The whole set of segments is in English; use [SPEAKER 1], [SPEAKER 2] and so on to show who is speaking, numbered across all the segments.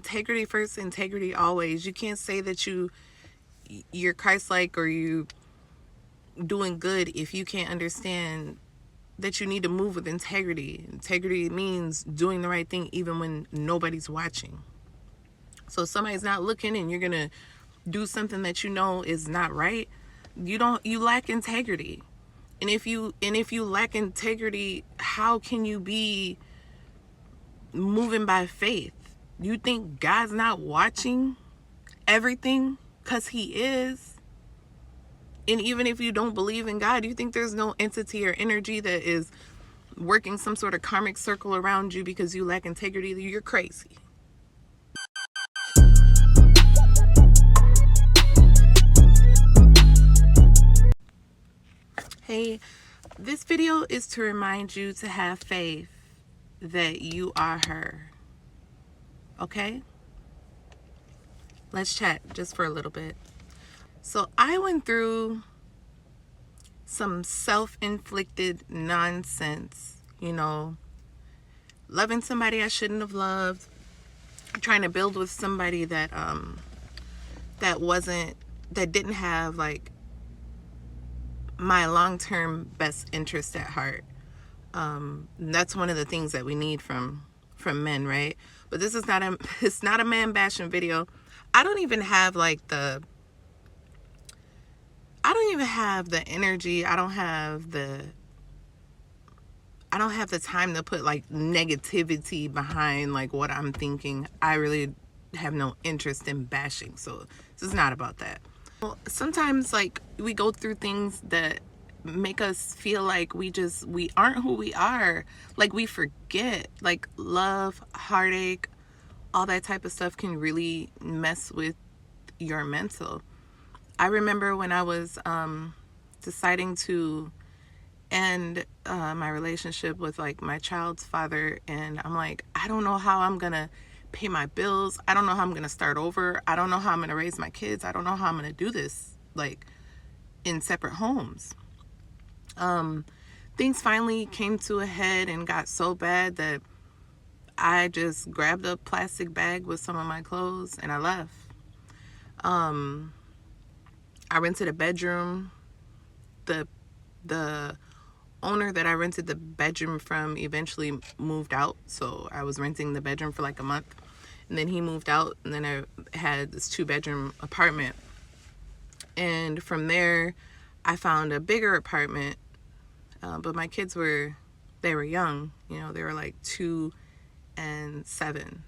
[SPEAKER 1] Integrity first, integrity always. You can't say that you're Christ-like or you doing good if you can't understand that you need to move with integrity. Integrity means doing the right thing even when nobody's watching. So if somebody's not looking and you're gonna do something that you know is not right, you lack integrity. And if you lack integrity, how can you be moving by faith? You think God's not watching everything? Because he is. And even if you don't believe in God, you think there's no entity or energy that is working some sort of karmic circle around you because you lack integrity? You're crazy. Hey, this video is to remind you to have faith that you are her. Okay? Let's chat just for a little bit. So I went through some self-inflicted nonsense, loving somebody I shouldn't have loved, trying to build with somebody that didn't have like my long-term best interest at heart. That's one of the things that we need from men, right? But this is it's not a man bashing video. I don't even have the energy. I don't have the time to put like negativity behind like what I'm thinking. I really have no interest in bashing. So this is not about that. Well, sometimes like we go through things that make us feel like we aren't who we are. Like we forget, like love, heartache, all that type of stuff can really mess with your mental. I remember when I was deciding to end my relationship with like my child's father, and I'm like, I don't know how I'm gonna pay my bills. I don't know how I'm gonna start over. I don't know how I'm gonna raise my kids. I don't know how I'm gonna do this like in separate homes. Things finally came to a head and got so bad that I just grabbed a plastic bag with some of my clothes and I left. I rented a bedroom. The owner that I rented the bedroom from eventually moved out, so I was renting the bedroom for like a month, and then he moved out, and then I had this 2-bedroom apartment. And from there I found a bigger apartment, but my kids were young, they were like 2 and 7,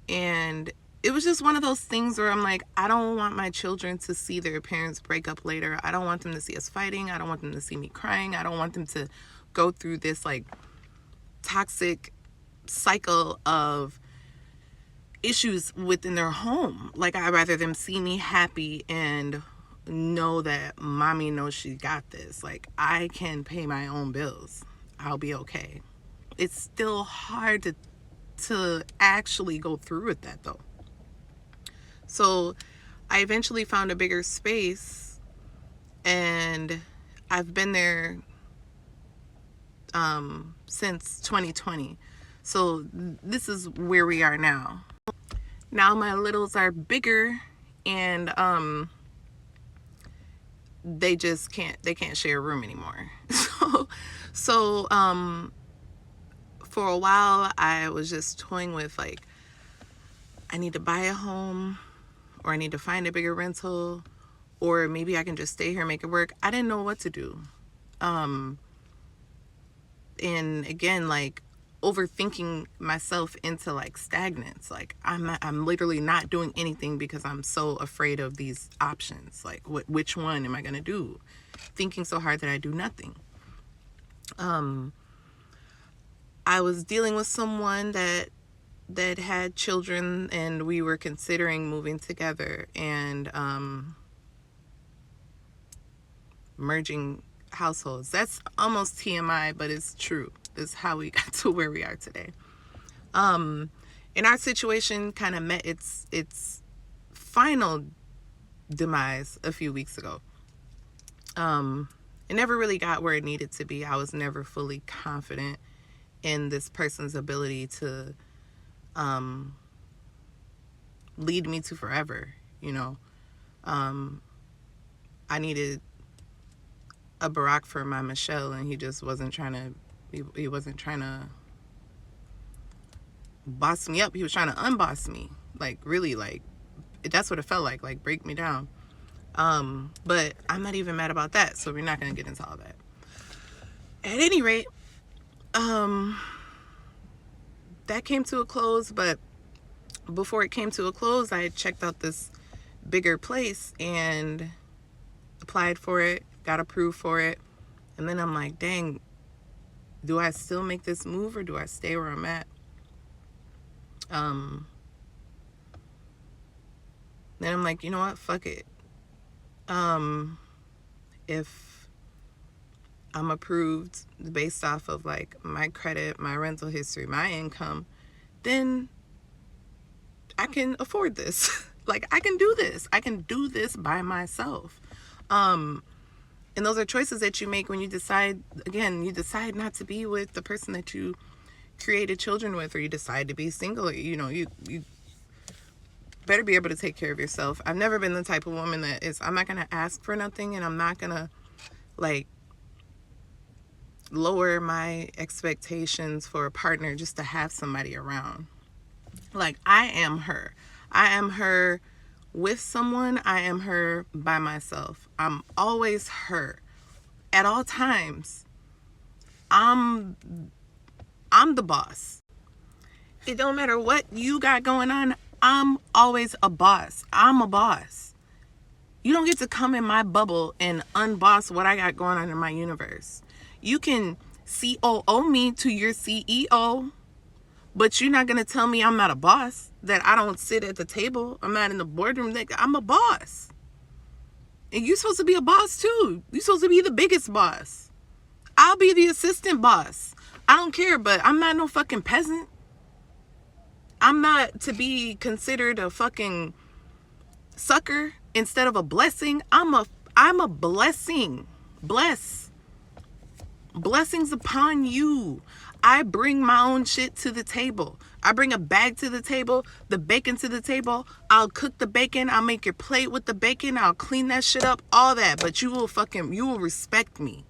[SPEAKER 1] and it was just one of those things where I'm like, I don't want my children to see their parents break up later. I don't want them to see us fighting. I don't want them to see me crying. I don't want them to go through this like toxic cycle of issues within their home. Like, I'd rather them see me happy and know that mommy knows she got this. Like, I can pay my own bills. I'll be okay. It's still hard to actually go through with that though. So I eventually found a bigger space, and I've been there since 2020. So this is where we are now. Now my littles are bigger, and they can't share a room anymore. So for a while I was just toying with like, I need to buy a home, or I need to find a bigger rental, or maybe I can just stay here and make it work. I didn't know what to do. And again, like overthinking myself into like stagnance. Like I'm literally not doing anything because I'm so afraid of these options. Like which one am I going to do? Thinking so hard that I do nothing. I was dealing with someone that had children, and we were considering moving together and merging households. That's almost TMI, but it's true. This is how we got to where we are today. And our situation kind of met its final demise a few weeks ago. It never really got where it needed to be. I was never fully confident in this person's ability to lead me to forever, you know. I needed a Barack for my Michelle, and he just wasn't trying to, he wasn't trying to boss me up. He was trying to unboss me. Like, really, like, that's what it felt like break me down. But I'm not even mad about that, so we're not going to get into all that. At any rate, that came to a close, but before it came to a close, I checked out this bigger place and applied for it, got approved for it. And then I'm like, dang, do I still make this move or do I stay where I'm at? Then I'm like, you know what? Fuck it. If I'm approved based off of like my credit, my rental history, my income, then I can afford this. Like, I can do this. I can do this by myself. And those are choices that you make when you decide, again, you decide not to be with the person that you created children with, or you decide to be single. You know, you better be able to take care of yourself. I've never been the type of woman that is, I'm not going to ask for nothing, and I'm not going to, like, lower my expectations for a partner just to have somebody around. Like, I am her. I am her with someone. I am her by myself. I'm always her. At all times, I'm the boss. It don't matter what you got going on. I'm always a boss. I'm a boss. You don't get to come in my bubble and unboss what I got going on in my universe. You can COO me to your CEO, but you're not going to tell me I'm not a boss, that I don't sit at the table, I'm not in the boardroom. I'm a boss. And you're supposed to be a boss too. You're supposed to be the biggest boss. I'll be the assistant boss. I don't care, but I'm not no fucking peasant. I'm not to be considered a fucking sucker instead of a blessing. I'm a blessing. Blessings upon you. I bring my own shit to the table. I bring a bag to the table, the bacon to the table. I'll cook the bacon. I'll make your plate with the bacon. I'll clean that shit up, all that. But you will respect me.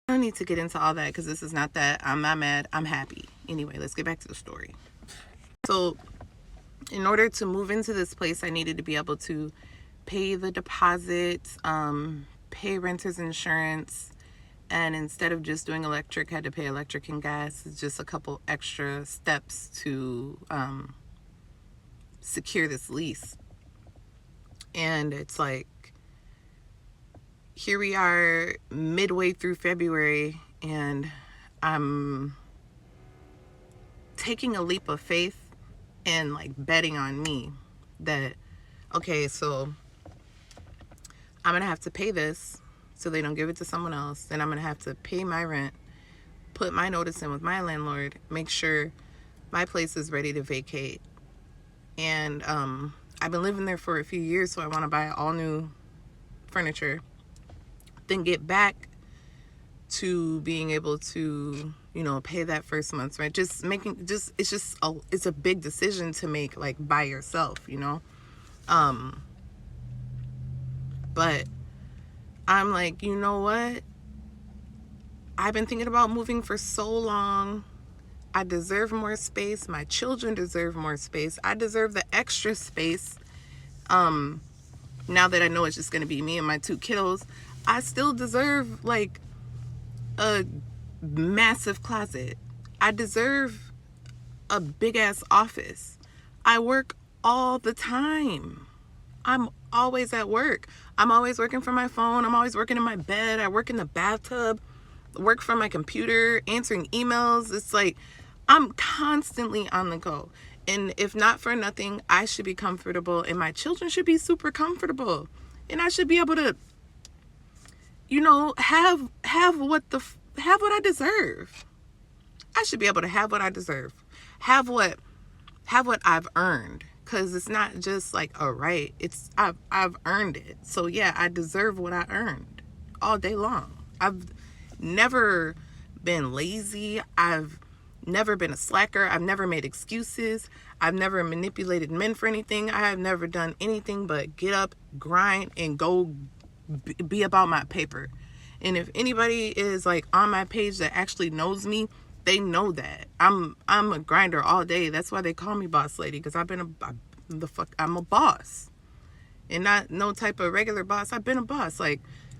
[SPEAKER 1] I don't need to get into all that because this is not that. I'm not mad. I'm happy. Anyway, let's get back to the story. So, in order to move into this place, I needed to be able to pay the deposit, pay renter's insurance, and instead of just doing electric, I had to pay electric and gas. It's just a couple extra steps to secure this lease. And it's like, here we are midway through February, and I'm taking a leap of faith and like betting on me that, okay, so I'm going to have to pay this so they don't give it to someone else. Then I'm going to have to pay my rent, put my notice in with my landlord, make sure my place is ready to vacate. And I've been living there for a few years, so I want to buy all new furniture. Then get back to being able to, you know, pay that first month's rent. It's a big decision to make, like, by yourself, you know. But I'm like, you know what? I've been thinking about moving for so long. I deserve more space. My children deserve more space. I deserve the extra space. Now that I know it's just going to be me and my two kiddos, I still deserve like a massive closet. I deserve a big ass office. I work all the time. I'm always at work. I'm always working from my phone. I'm always working in my bed. I work in the bathtub, work from my computer, answering emails. It's like I'm constantly on the go. And if not for nothing, I should be comfortable, and my children should be super comfortable. And I should be able to, you know, have what I deserve. I should be able to have what I deserve. Have what I've earned. Because it's not just like a right. It's I've earned it. So yeah, I deserve what I earned all day long. I've never been lazy. I've never been a slacker. I've never made excuses. I've never manipulated men for anything. I have never done anything but get up, grind, and go be about my paper. And if anybody is like on my page that actually knows me, they know that I'm a grinder all day. That's why they call me boss lady, because I'm a boss, and not no type of regular boss. I've been a boss, like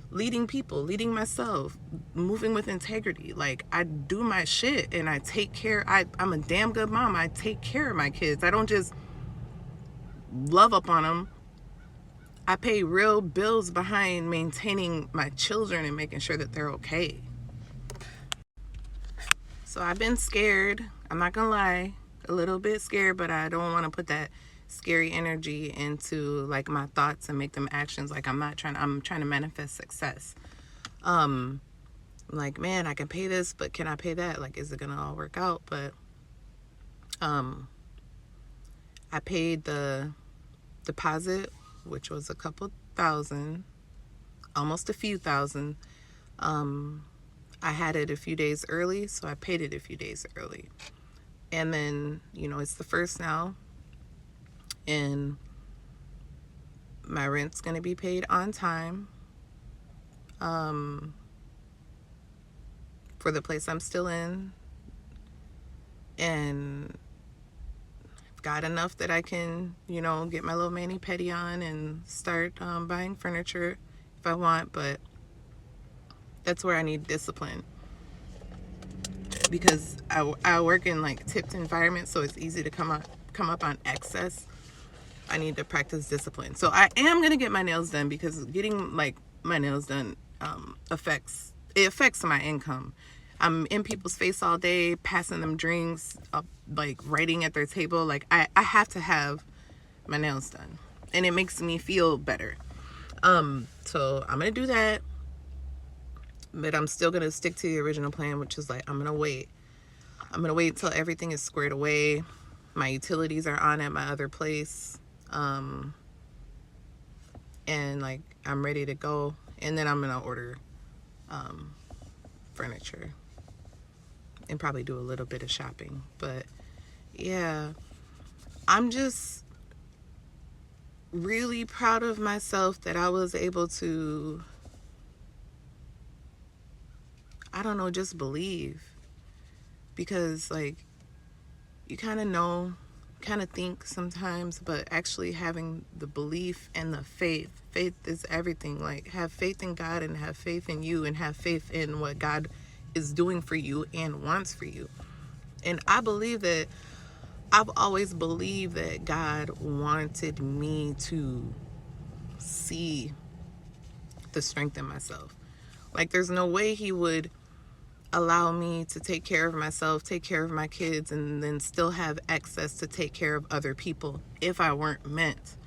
[SPEAKER 1] leading people, leading myself, moving with integrity. Like, I do my shit and I take care. I'm a damn good mom. I take care of my kids. I don't just love up on them. I pay real bills behind maintaining my children and making sure that they're okay. So I've been scared. I'm not gonna lie, a little bit scared, but I don't want to put that scary energy into like my thoughts and make them actions. Like, I'm trying to manifest success. Like, man, I can pay this, but can I pay that? Like, is it gonna all work out? But I paid the deposit, which was a couple thousand, almost a few thousand. I had it a few days early, so I paid it a few days early. And then, it's the first now, and my rent's going to be paid on time for the place I'm still in. And I've got enough that I can, get my little mani-pedi on and start buying furniture if I want. But that's where I need discipline, because I work in like tipped environments, so it's easy to come up on excess. I need to practice discipline. So I am gonna get my nails done, because getting like my nails done affects my income. I'm in people's face all day, passing them drinks, like writing at their table. Like, I have to have my nails done, and it makes me feel better. So I'm gonna do that. But I'm still going to stick to the original plan, which is like, I'm going to wait. I'm going to wait until everything is squared away. My utilities are on at my other place. And like, I'm ready to go. And then I'm going to order furniture and probably do a little bit of shopping. But yeah, I'm just really proud of myself that I was able to, I don't know, just believe. Because like, you kind of think sometimes, but actually having the belief and the faith is everything. Like, have faith in God, and have faith in you, and have faith in what God is doing for you and wants for you. And I've always believed that God wanted me to see the strength in myself. Like, there's no way he would allow me to take care of myself, take care of my kids, and then still have access to take care of other people if I weren't meant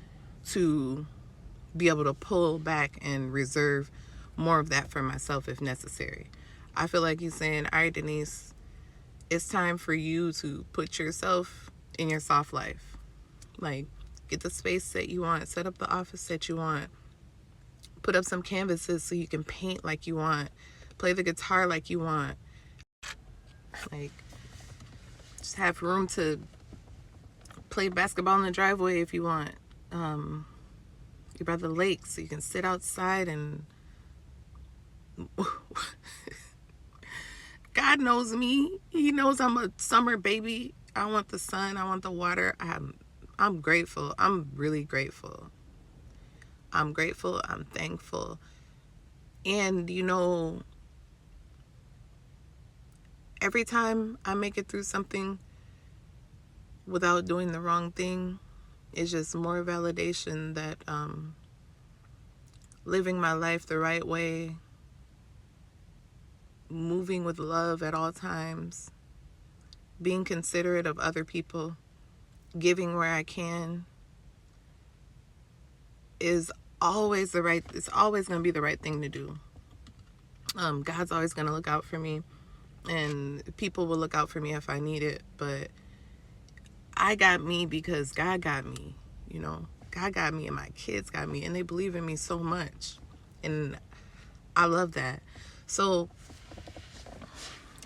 [SPEAKER 1] to be able to pull back and reserve more of that for myself if necessary. I feel like he's saying, all right, Denise, it's time for you to put yourself in your soft life. Like, get the space that you want, set up the office that you want, put up some canvases so you can paint like you want, play the guitar like you want. Like, just have room to play basketball in the driveway if you want. You're by the lake, so you can sit outside and God knows me. He knows I'm a summer baby. I want the sun. I want the water. I'm grateful. I'm really grateful. I'm grateful. I'm thankful. And every time I make it through something without doing the wrong thing, it's just more validation that living my life the right way, moving with love at all times, being considerate of other people, giving where I can, is always it's always going to be the right thing to do. God's always going to look out for me, and people will look out for me if I need it, but I got me because God got me, God got me, and my kids got me, and they believe in me so much, and I love that. So,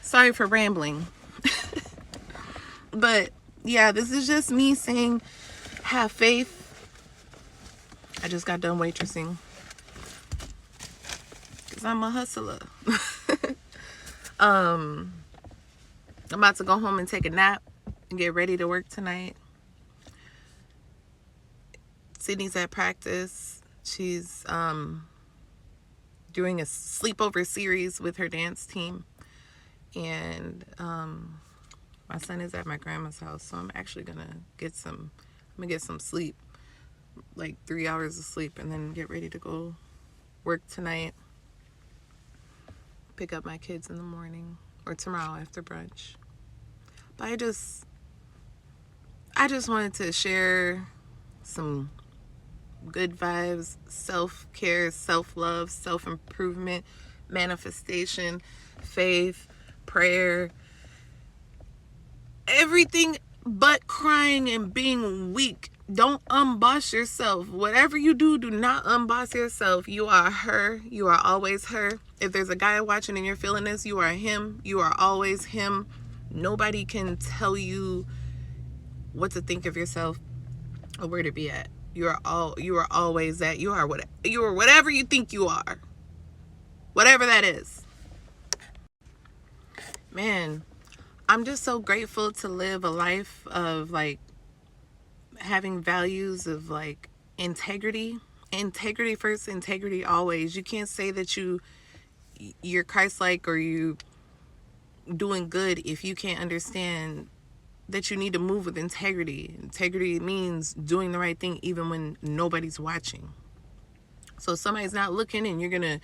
[SPEAKER 1] sorry for rambling. But yeah, this is just me saying, have faith. I just got done waitressing because I'm a hustler. I'm about to go home and take a nap and get ready to work tonight. Sydney's at practice. She's doing a sleepover series with her dance team. And my son is at my grandma's house, so I'm actually gonna get some sleep, like 3 hours of sleep, and then get ready to go work tonight. Pick up my kids in the morning or tomorrow after brunch. But I just wanted to share some good vibes, self-care, self-love, self-improvement, manifestation, faith, prayer, everything but crying and being weak. Don't unboss yourself. Whatever you do, do not unboss yourself. You are her. You are always her. If there's a guy watching and you're feeling this, you are him. You are always him. Nobody can tell you what to think of yourself or where to be at. You are always that. You are whatever you think you are. Whatever that is. Man, I'm just so grateful to live a life of like having values of like integrity first, integrity always. You can't say that you're Christ-like or you doing good if you can't understand that you need to move with integrity. Integrity means doing the right thing even when nobody's watching. So if somebody's not looking and you're gonna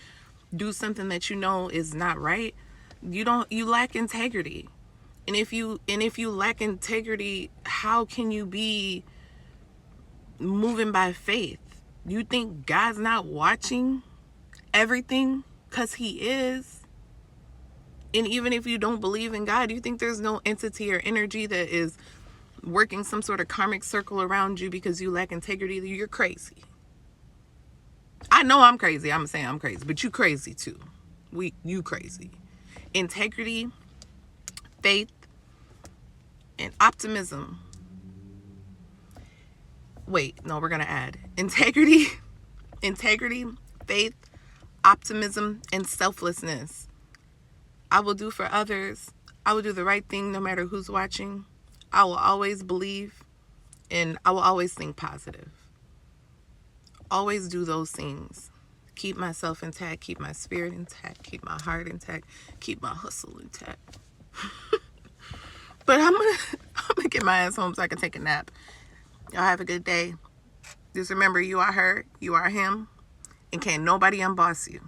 [SPEAKER 1] do something that you know is not right, you lack integrity. And if you lack integrity, how can you be moving by faith? You think God's not watching everything? Because he is. And even if you don't believe in God, you think there's no entity or energy that is working some sort of karmic circle around you because you lack integrity? You're crazy. I know I'm crazy. I'm saying I'm crazy, but you crazy too. You crazy. Integrity, faith, and optimism. Wait, no, we're going to add integrity, faith, optimism, and selflessness. I will do for others. I will do the right thing no matter who's watching. I will always believe, and I will always think positive. Always do those things. Keep myself intact, keep my spirit intact, keep my heart intact, keep my hustle intact. But I'm gonna get my ass home so I can take a nap. Y'all have a good day. Just remember, you are her, you are him, and can't nobody unboss you.